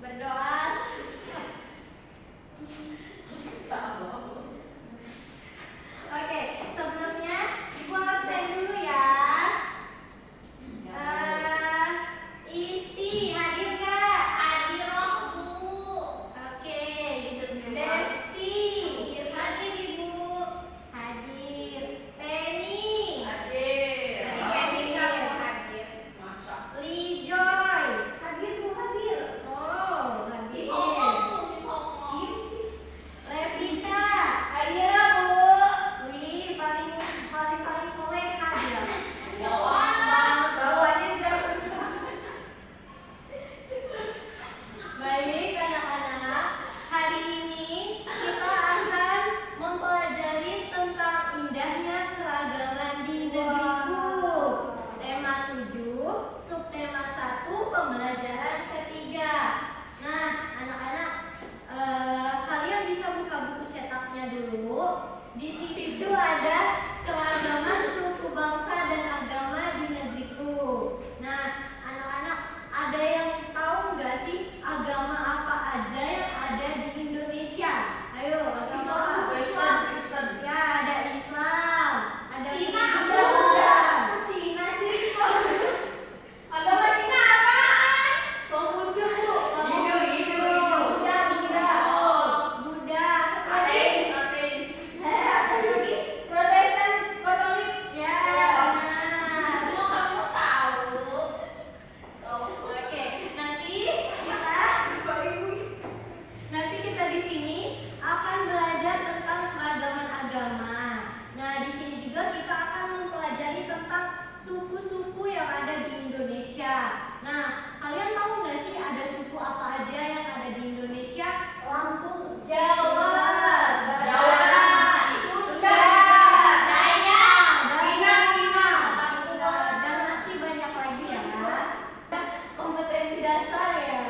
Berdoa. Oke, sebelumnya Ibu absen dulu ya. Isti hadir nggak? Hadir loh, Bu. Oke, Desti Hadir Ibu. hadir. Penny Hadir. Hadir kamu hadir. Masa. Lijoy hadir Bu, hadir. Oh, Si hadir. Somo, Bu, si Somo. Revita, Hadir ya, Bu. wih paling soleha dia. Wah. Bawahnya jauh. Baik anak-anak, hari ini kita akan mempelajari tentang indahnya keragaman di negeriku. Tema 7, subtema 1, pembelajaran ketiga. Nah, anak-anak, kalian bisa buka buku cetaknya dulu. Di situ ada keragaman suku bangsa dan agama di negeriku. Nah, anak-anak, ada yang tahu nggak sih agama apa aja yang ada di Indonesia? Ayo, agama apa? Kristen. Ya, ada Islam, ada Cina, Buddha. Buddha. Kok Cina sih? Agama Cina apaan? Konghucu, Bu. Hindu. Buddha. Oh. Buddha. Satu lagi. Ateis. Apa lagi? Protestan, Katolik. Ya, benar. Semua kamu tahu. Oke, nanti kita di sini akan belajar tentang keragaman agama. Nah, di sini juga kita akan mempelajari tentang suku-suku yang ada di Indonesia. Nah, kalian tahu nggak sih ada suku apa aja yang ada di Indonesia? Lampung, Jawa, Jawa, Sunda, Dayak, Minang, dan masih banyak lagi ya. Kompetensi dasar ya.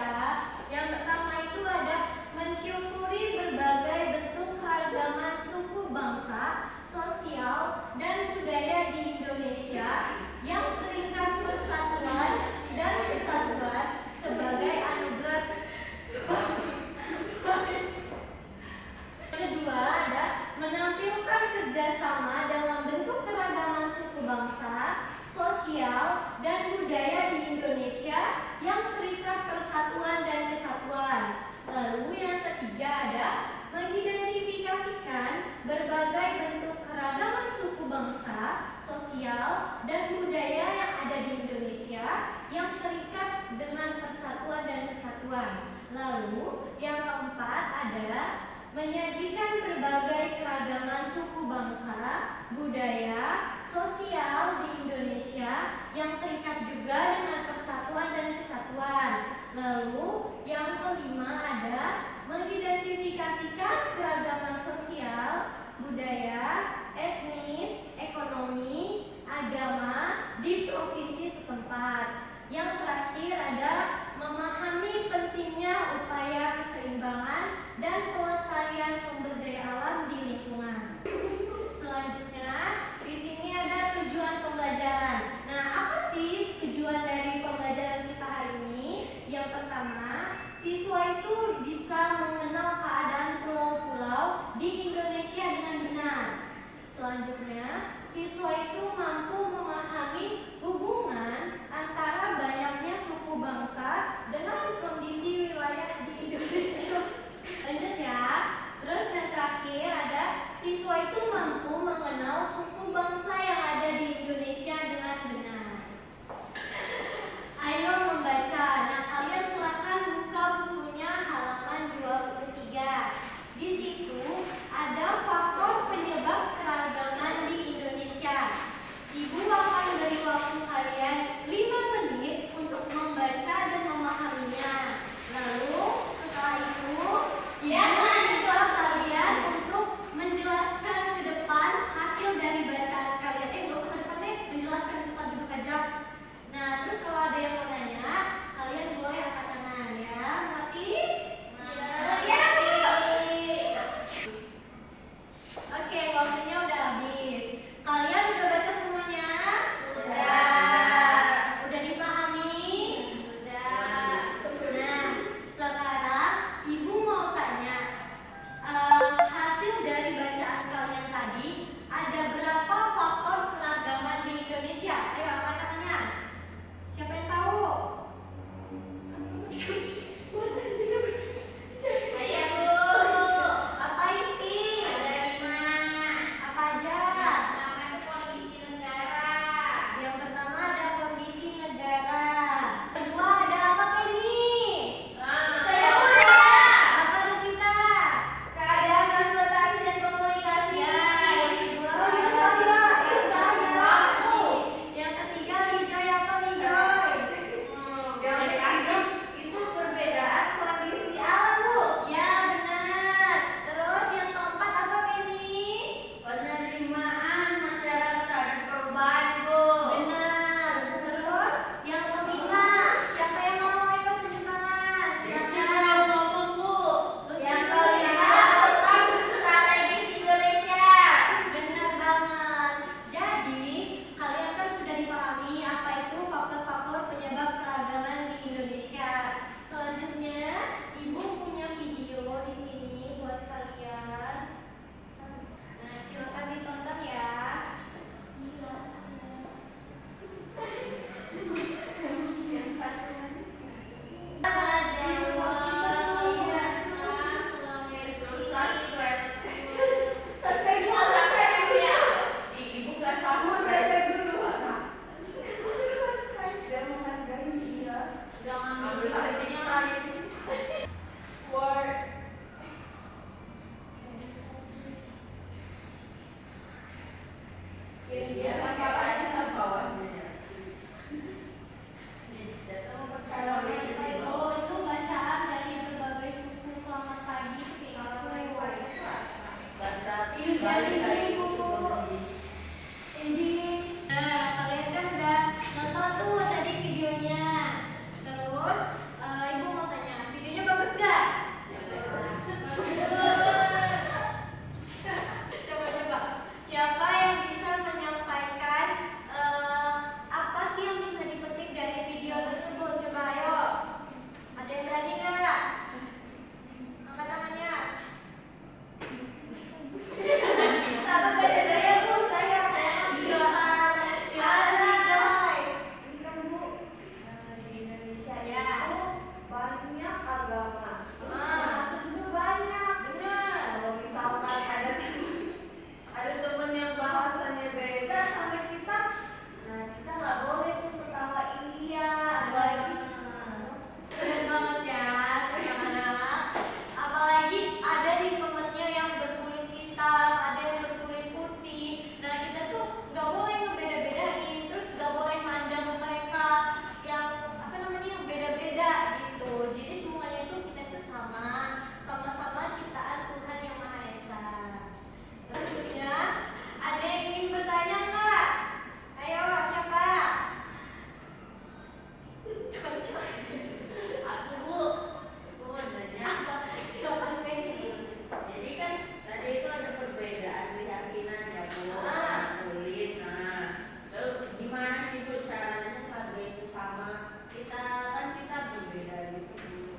Yang pertama itu ada mensyukuri berbagai bentuk keragaman suku bangsa, sosial, dan budaya di Indonesia yang terikat persatuan dan kesatuan sebagai anugerah. Kedua ada menampilkan kerjasama dalam bentuk keragaman suku bangsa, sosial, dan budaya di Indonesia yang terikat persatuan dan kesatuan. Lalu yang ketiga ada mengidentifikasikan berbagai bentuk keragaman suku bangsa, sosial, dan budaya yang ada di Indonesia yang terikat dengan persatuan dan kesatuan. Lalu yang keempat adalah menyajikan berbagai keragaman suku bangsa, budaya, sosial di Indonesia yang terikat juga dengan persatuan dan kesatuan. Lalu yang kelima ada mengidentifikasikan keragaman sosial, budaya, etnis, ekonomi, agama di provinsi setempat. Yang terakhir ada memahami pentingnya upaya keseimbangan dan pelestarian sumber daya alam di lingkungan. Selanjutnya, di sini ada tujuan pembelajaran. Nah, apa sih tujuan dari pembelajaran kita hari ini? Yang pertama, siswa itu bisa mengenal keadaan pulau-pulau di Indonesia dengan benar. Selanjutnya, siswa itu mampu memahami hubungan antara banyaknya suku bangsa dengan kondisi wilayah di Indonesia. Lanjut ya. Terus yang terakhir ada siswa itu mampu mengenal suku bangsa yang ada di Indonesia dengan benar. Ayo membaca. Nah, kalian silakan buka bukunya halaman 23. Di situ ada faktor penyebab keragaman di Indonesia. Ibu akan beri waktu kalian 5 menit untuk membaca dan memahami Iya, Ibu. Ini. Nah, kalian kan udah nonton tuh tadi videonya. Terus, ibu mau tanya, videonya bagus gak? Coba-coba, siapa yang bisa menyampaikan apa sih yang bisa dipetik dari video tersebut? Coba ayo. Ada yang berani nggak? Angkat tangannya. Satu beda. Bu, saya silakan. Silakan Joy. Ini kan Bu, di Indonesia Ya. itu banyak agama. Terus Ah. bahasa juga banyak. Benar. Kalau misalkan ada temen yang bahasanya beda sama kita, nah kita nggak boleh tuh ketawa India, apalagi Keren banget ya, anak-anak. Apalagi ada di temennya yang berkulit hitam, ada yang berkulit putih. Nah kita tuh nggak boleh ngebeda-bedain, terus nggak boleh mandang mereka yang apa namanya yang beda-beda gitu. Jadi semuanya itu kita itu sama-sama ciptaan Tuhan yang Maha Esa. Selanjutnya, ada yang ingin bertanya nggak? Ayo siapa? Aku Bu, aku mau nanya. Silakan Penny. Jadi kan tadi itu ada perbedaan keyakinan ya Bu, Ah. kulit. Nah, lalu gimana sih Bu caranya menghargai sesama kita kan kita berbeda gitu Bu.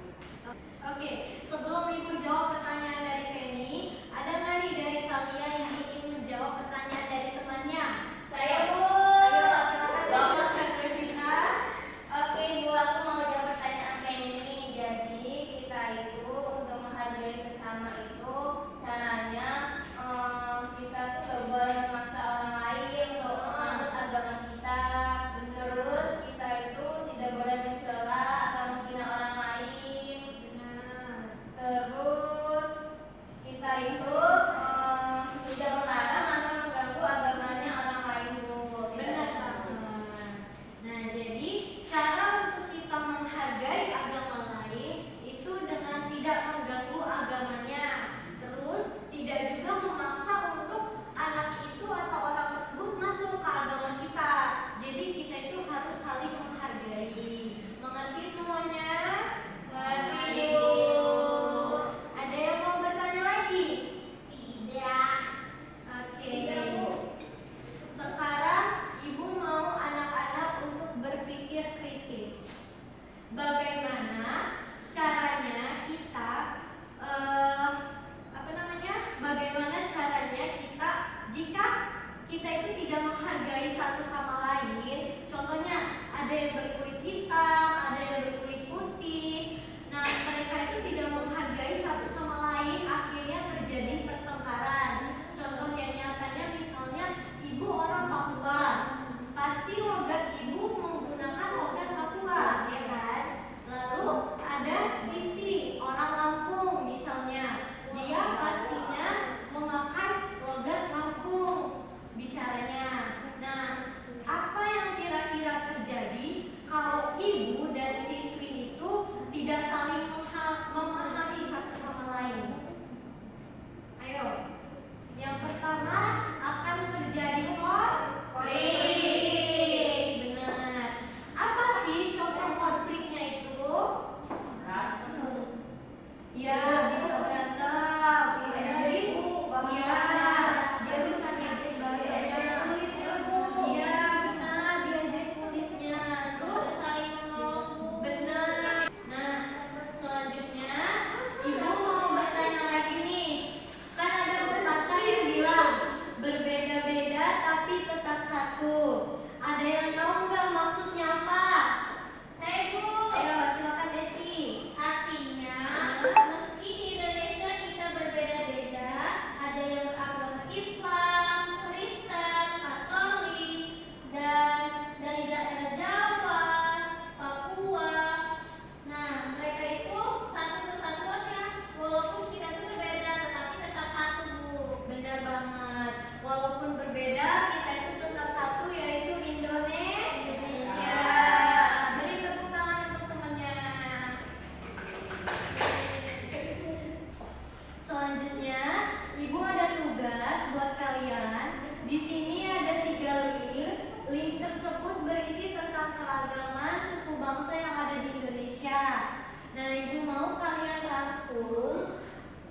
Nah, Ibu mau kalian rangkum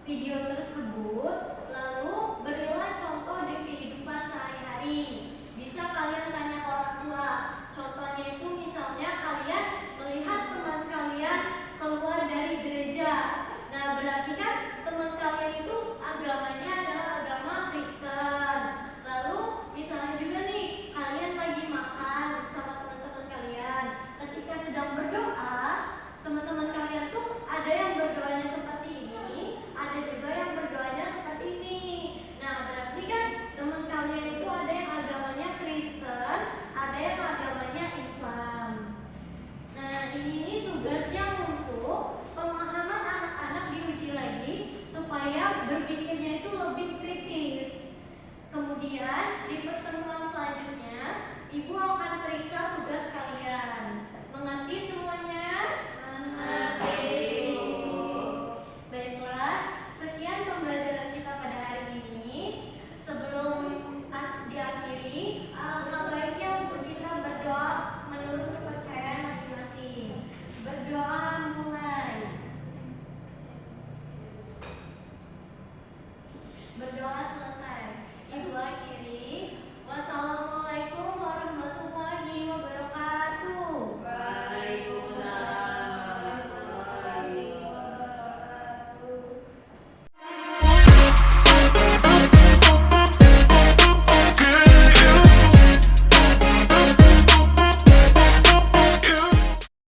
video tersebut, lalu berilah contoh di kehidupan sehari-hari. Bisa kalian tanya orang tua. Contohnya itu misalnya kalian